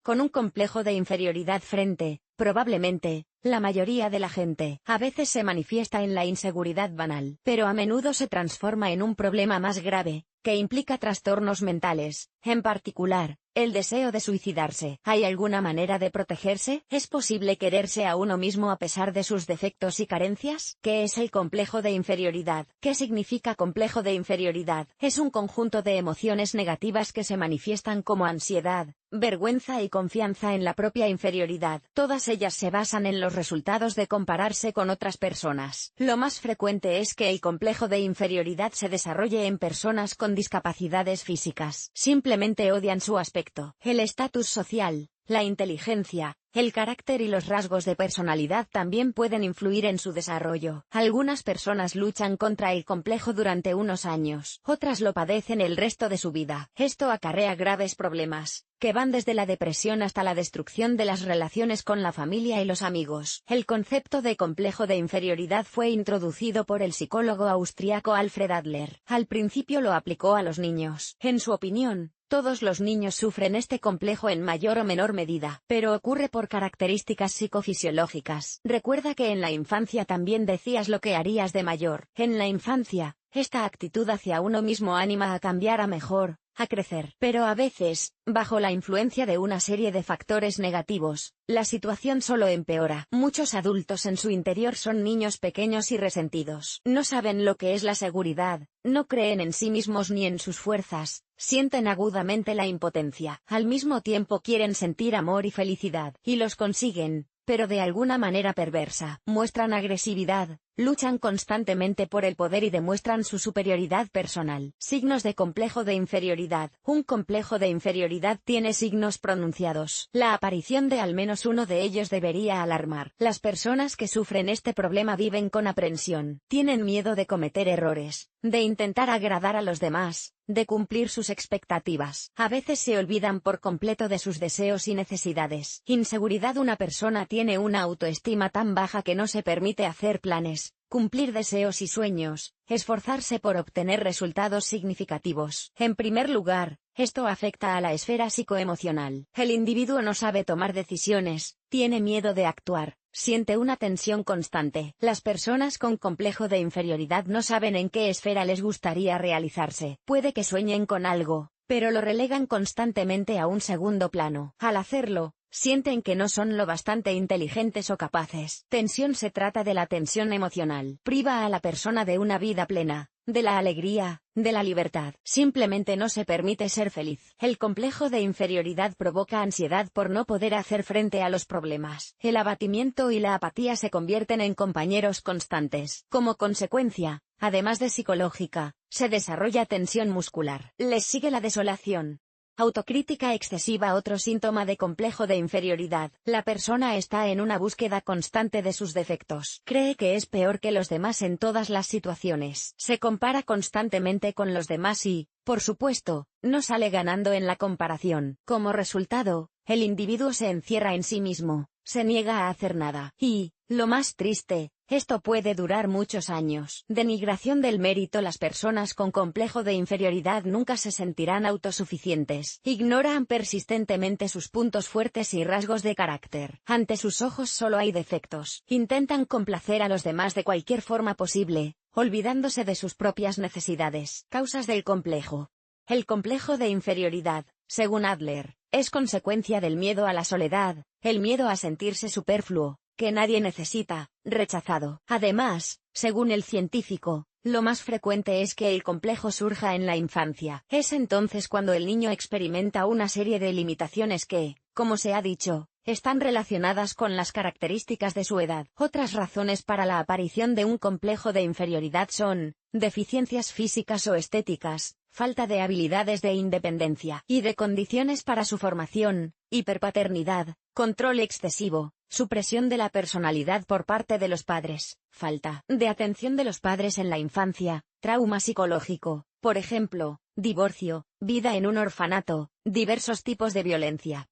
con un complejo de inferioridad frente, probablemente, la mayoría de la gente. A veces se manifiesta en la inseguridad banal, pero a menudo se transforma en un problema más grave, que implica trastornos mentales, en particular, el deseo de suicidarse. ¿Hay alguna manera de protegerse? ¿Es posible quererse a uno mismo a pesar de sus defectos y carencias? ¿Qué es el complejo de inferioridad? ¿Qué significa complejo de inferioridad? Es un conjunto de emociones negativas que se manifiestan como ansiedad, vergüenza y confianza en la propia inferioridad. Todas ellas se basan en los resultados de compararse con otras personas. Lo más frecuente es que el complejo de inferioridad se desarrolle en personas con discapacidades físicas. Simplemente odian su aspecto, el estatus social, la inteligencia, el carácter y los rasgos de personalidad también pueden influir en su desarrollo. Algunas personas luchan contra el complejo durante unos años, otras lo padecen el resto de su vida. Esto acarrea graves problemas, que van desde la depresión hasta la destrucción de las relaciones con la familia y los amigos. El concepto de complejo de inferioridad fue introducido por el psicólogo austriaco Alfred Adler. Al principio lo aplicó a los niños. En su opinión, todos los niños sufren este complejo en mayor o menor medida, pero ocurre por características psicofisiológicas. Recuerda que en la infancia también decías lo que harías de mayor. En la infancia, esta actitud hacia uno mismo anima a cambiar a mejor, a crecer. Pero a veces, bajo la influencia de una serie de factores negativos, la situación solo empeora. Muchos adultos en su interior son niños pequeños y resentidos. No saben lo que es la seguridad, no creen en sí mismos ni en sus fuerzas, sienten agudamente la impotencia. Al mismo tiempo quieren sentir amor y felicidad, y los consiguen, pero de alguna manera perversa. Muestran agresividad, luchan constantemente por el poder y demuestran su superioridad personal. Signos de complejo de inferioridad. Un complejo de inferioridad tiene signos pronunciados. La aparición de al menos uno de ellos debería alarmar. Las personas que sufren este problema viven con aprensión. Tienen miedo de cometer errores, de intentar agradar a los demás, de cumplir sus expectativas. A veces se olvidan por completo de sus deseos y necesidades. Inseguridad. Una persona tiene una autoestima tan baja que no se permite hacer planes, cumplir deseos y sueños, esforzarse por obtener resultados significativos. En primer lugar, esto afecta a la esfera psicoemocional. El individuo no sabe tomar decisiones, tiene miedo de actuar, siente una tensión constante. Las personas con complejo de inferioridad no saben en qué esfera les gustaría realizarse. Puede que sueñen con algo, pero lo relegan constantemente a un segundo plano. Al hacerlo, sienten que no son lo bastante inteligentes o capaces. Tensión. Se trata de la tensión emocional. Priva a la persona de una vida plena, de la alegría, de la libertad. Simplemente no se permite ser feliz. El complejo de inferioridad provoca ansiedad por no poder hacer frente a los problemas. El abatimiento y la apatía se convierten en compañeros constantes. Como consecuencia, además de psicológica, se desarrolla tensión muscular. Les sigue la desolación. Autocrítica excesiva. Otro síntoma de complejo de inferioridad. La persona está en una búsqueda constante de sus defectos. Cree que es peor que los demás en todas las situaciones. Se compara constantemente con los demás y, por supuesto, no sale ganando en la comparación. Como resultado, el individuo se encierra en sí mismo, se niega a hacer nada. Y, lo más triste, esto puede durar muchos años. Denigración del mérito. Las personas con complejo de inferioridad nunca se sentirán autosuficientes. Ignoran persistentemente sus puntos fuertes y rasgos de carácter. Ante sus ojos solo hay defectos. Intentan complacer a los demás de cualquier forma posible, olvidándose de sus propias necesidades. Causas del complejo. El complejo de inferioridad, según Adler, es consecuencia del miedo a la soledad, el miedo a sentirse superfluo, que nadie necesita, rechazado. Además, según el científico, lo más frecuente es que el complejo surja en la infancia. Es entonces cuando el niño experimenta una serie de limitaciones que, como se ha dicho, están relacionadas con las características de su edad. Otras razones para la aparición de un complejo de inferioridad son deficiencias físicas o estéticas, falta de habilidades de independencia y de condiciones para su formación, hiperpaternidad, control excesivo, supresión de la personalidad por parte de los padres, falta de atención de los padres en la infancia, trauma psicológico, por ejemplo, divorcio, vida en un orfanato, diversos tipos de violencia,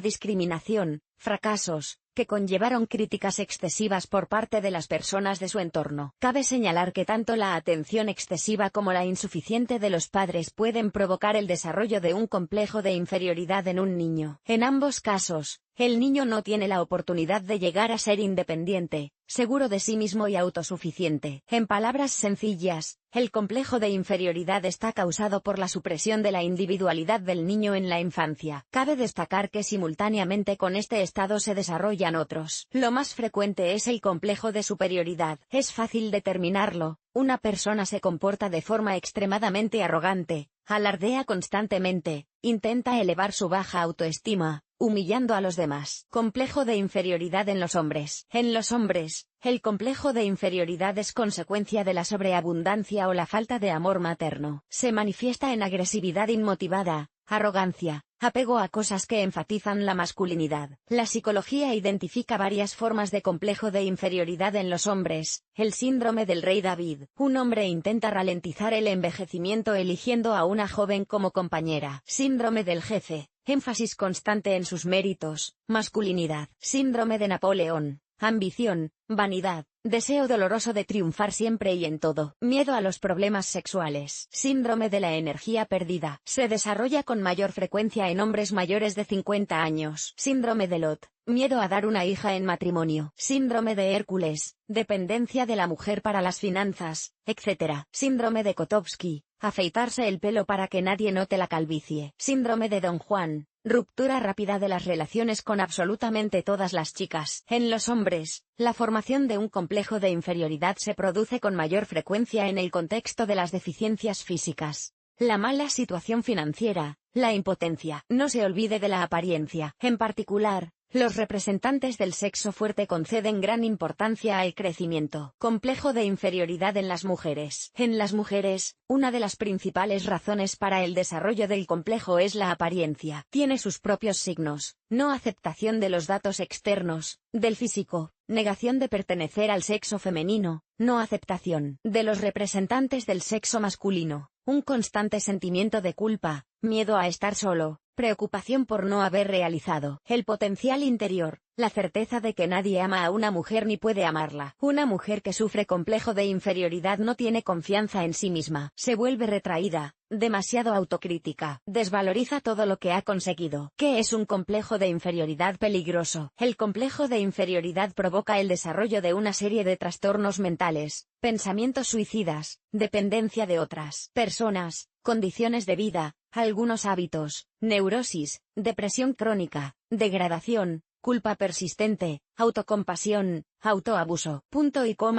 discriminación, fracasos, que conllevaron críticas excesivas por parte de las personas de su entorno. Cabe señalar que tanto la atención excesiva como la insuficiente de los padres pueden provocar el desarrollo de un complejo de inferioridad en un niño. En ambos casos, el niño no tiene la oportunidad de llegar a ser independiente, seguro de sí mismo y autosuficiente. En palabras sencillas, el complejo de inferioridad está causado por la supresión de la individualidad del niño en la infancia. Cabe destacar que simultáneamente con este estado se desarrollan otros. Lo más frecuente es el complejo de superioridad. Es fácil determinarlo. Una persona se comporta de forma extremadamente arrogante, alardea constantemente, intenta elevar su baja autoestima, humillando a los demás. Complejo de inferioridad en los hombres. En los hombres, el complejo de inferioridad es consecuencia de la sobreabundancia o la falta de amor materno. Se manifiesta en agresividad inmotivada, arrogancia, apego a cosas que enfatizan la masculinidad. La psicología identifica varias formas de complejo de inferioridad en los hombres. El síndrome del rey David. Un hombre intenta ralentizar el envejecimiento eligiendo a una joven como compañera. Síndrome del jefe. Énfasis constante en sus méritos. Masculinidad. Síndrome de Napoleón. Ambición, vanidad, deseo doloroso de triunfar siempre y en todo. Miedo a los problemas sexuales. Síndrome de la energía perdida. Se desarrolla con mayor frecuencia en hombres mayores de 50 años. Síndrome de Lot. Miedo a dar una hija en matrimonio. Síndrome de Hércules. Dependencia de la mujer para las finanzas, etc. Síndrome de Kotovsky. Afeitarse el pelo para que nadie note la calvicie. Síndrome de Don Juan. Ruptura rápida de las relaciones con absolutamente todas las chicas. En los hombres, la formación de un complejo de inferioridad se produce con mayor frecuencia en el contexto de las deficiencias físicas, la mala situación financiera, la impotencia. No se olvide de la apariencia. En particular, los representantes del sexo fuerte conceden gran importancia al crecimiento. Complejo de inferioridad en las mujeres. En las mujeres, una de las principales razones para el desarrollo del complejo es la apariencia. Tiene sus propios signos: no aceptación de los datos externos, del físico, negación de pertenecer al sexo femenino, no aceptación de los representantes del sexo masculino, un constante sentimiento de culpa, miedo a estar solo, preocupación por no haber realizado el potencial interior, la certeza de que nadie ama a una mujer ni puede amarla. Una mujer que sufre complejo de inferioridad no tiene confianza en sí misma, se vuelve retraída, demasiado autocrítica, desvaloriza todo lo que ha conseguido. ¿Qué es un complejo de inferioridad peligroso? El complejo de inferioridad provoca el desarrollo de una serie de trastornos mentales, pensamientos suicidas, dependencia de otras personas, condiciones de vida, algunos hábitos, neurosis, depresión crónica, degradación, culpa persistente, autocompasión, autoabuso,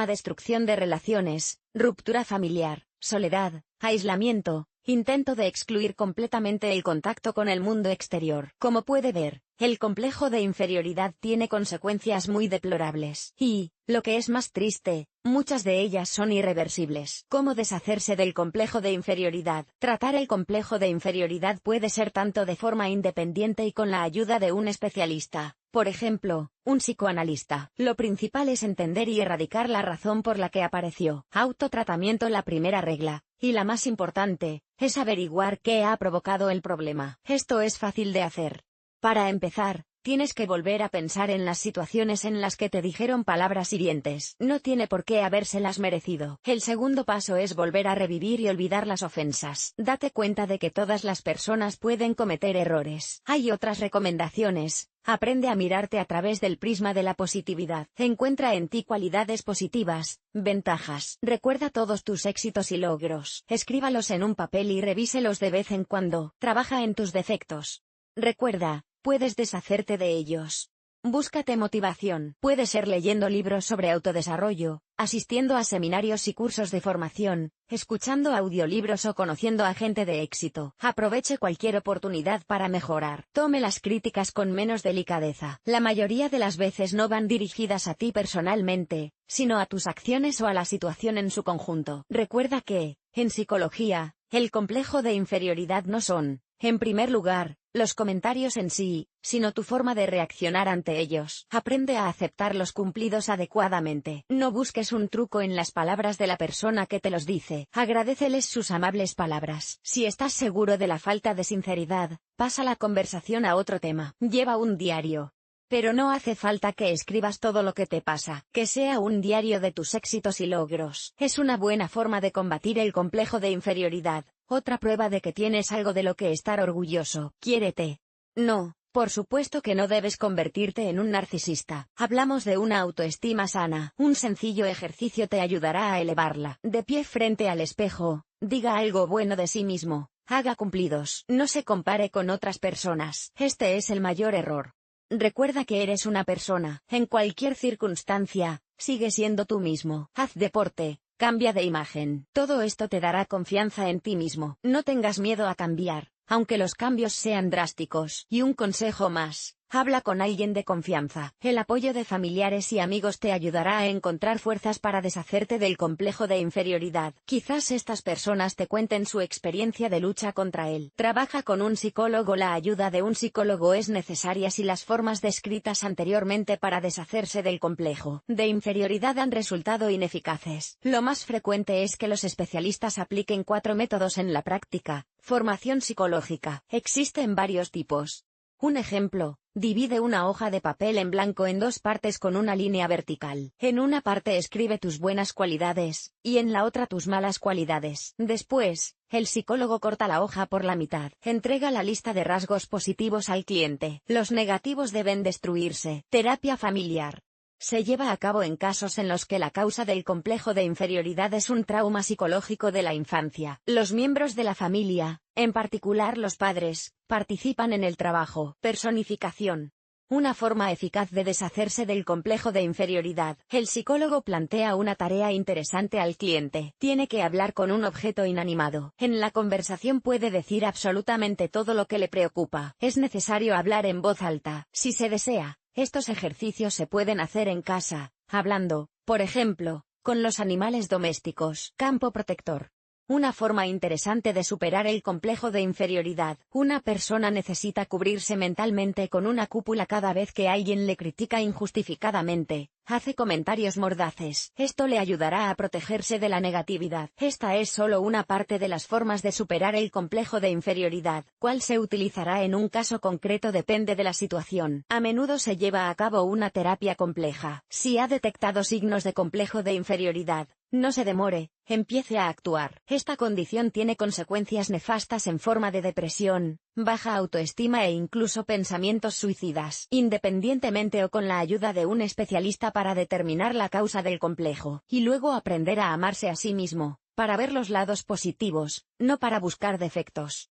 destrucción de relaciones, ruptura familiar, soledad, aislamiento, intento de excluir completamente el contacto con el mundo exterior. Como puede ver, el complejo de inferioridad tiene consecuencias muy deplorables. Y, lo que es más triste, muchas de ellas son irreversibles. ¿Cómo deshacerse del complejo de inferioridad? Tratar el complejo de inferioridad puede ser tanto de forma independiente y con la ayuda de un especialista, por ejemplo, un psicoanalista. Lo principal es entender y erradicar la razón por la que apareció. Autotratamiento. La primera regla, y la más importante, es averiguar qué ha provocado el problema. Esto es fácil de hacer. Para empezar, tienes que volver a pensar en las situaciones en las que te dijeron palabras hirientes. No tiene por qué habérselas merecido. El segundo paso es volver a revivir y olvidar las ofensas. Date cuenta de que todas las personas pueden cometer errores. Hay otras recomendaciones. Aprende a mirarte a través del prisma de la positividad. Encuentra en ti cualidades positivas, ventajas. Recuerda todos tus éxitos y logros. Escríbalos en un papel y revíselos de vez en cuando. Trabaja en tus defectos. Recuerda, puedes deshacerte de ellos. Búscate motivación. Puede ser leyendo libros sobre autodesarrollo, asistiendo a seminarios y cursos de formación, escuchando audiolibros o conociendo a gente de éxito. Aproveche cualquier oportunidad para mejorar. Tome las críticas con menos delicadeza. La mayoría de las veces no van dirigidas a ti personalmente, sino a tus acciones o a la situación en su conjunto. Recuerda que, en psicología, el complejo de inferioridad no son En primer lugar, los comentarios en sí, sino tu forma de reaccionar ante ellos. Aprende a aceptar los cumplidos adecuadamente. No busques un truco en las palabras de la persona que te los dice. Agradéceles sus amables palabras. Si estás seguro de la falta de sinceridad, pasa la conversación a otro tema. Lleva un diario. Pero no hace falta que escribas todo lo que te pasa. Que sea un diario de tus éxitos y logros. Es una buena forma de combatir el complejo de inferioridad. Otra prueba de que tienes algo de lo que estar orgulloso. Quiérete. No, por supuesto que no debes convertirte en un narcisista. Hablamos de una autoestima sana. Un sencillo ejercicio te ayudará a elevarla. De pie frente al espejo, diga algo bueno de sí mismo. Haga cumplidos. No se compare con otras personas. Este es el mayor error. Recuerda que eres una persona. En cualquier circunstancia, sigue siendo tú mismo. Haz deporte. Cambia de imagen. Todo esto te dará confianza en ti mismo. No tengas miedo a cambiar, aunque los cambios sean drásticos. Y un consejo más. Habla con alguien de confianza. El apoyo de familiares y amigos te ayudará a encontrar fuerzas para deshacerte del complejo de inferioridad. Quizás estas personas te cuenten su experiencia de lucha contra él. Trabaja con un psicólogo. La ayuda de un psicólogo es necesaria si las formas descritas anteriormente para deshacerse del complejo de inferioridad han resultado ineficaces. Lo más frecuente es que los especialistas apliquen 4 métodos en la práctica. Formación psicológica. Existen varios tipos. Un ejemplo. Divide una hoja de papel en blanco en 2 partes con una línea vertical. En una parte escribe tus buenas cualidades, y en la otra tus malas cualidades. Después, el psicólogo corta la hoja por la mitad. Entrega la lista de rasgos positivos al cliente. Los negativos deben destruirse. Terapia familiar. Se lleva a cabo en casos en los que la causa del complejo de inferioridad es un trauma psicológico de la infancia. Los miembros de la familia, en particular los padres, participan en el trabajo. Personificación. Una forma eficaz de deshacerse del complejo de inferioridad. El psicólogo plantea una tarea interesante al cliente. Tiene que hablar con un objeto inanimado. En la conversación puede decir absolutamente todo lo que le preocupa. Es necesario hablar en voz alta, si se desea. Estos ejercicios se pueden hacer en casa, hablando, por ejemplo, con los animales domésticos. Campo protector. Una forma interesante de superar el complejo de inferioridad. Una persona necesita cubrirse mentalmente con una cúpula cada vez que alguien le critica injustificadamente, hace comentarios mordaces. Esto le ayudará a protegerse de la negatividad. Esta es solo una parte de las formas de superar el complejo de inferioridad. ¿Cuál se utilizará en un caso concreto? Depende de la situación. A menudo se lleva a cabo una terapia compleja. Si ha detectado signos de complejo de inferioridad, no se demore, empiece a actuar. Esta condición tiene consecuencias nefastas en forma de depresión, baja autoestima e incluso pensamientos suicidas. Independientemente o con la ayuda de un especialista para determinar la causa del complejo, y luego aprender a amarse a sí mismo, para ver los lados positivos, no para buscar defectos.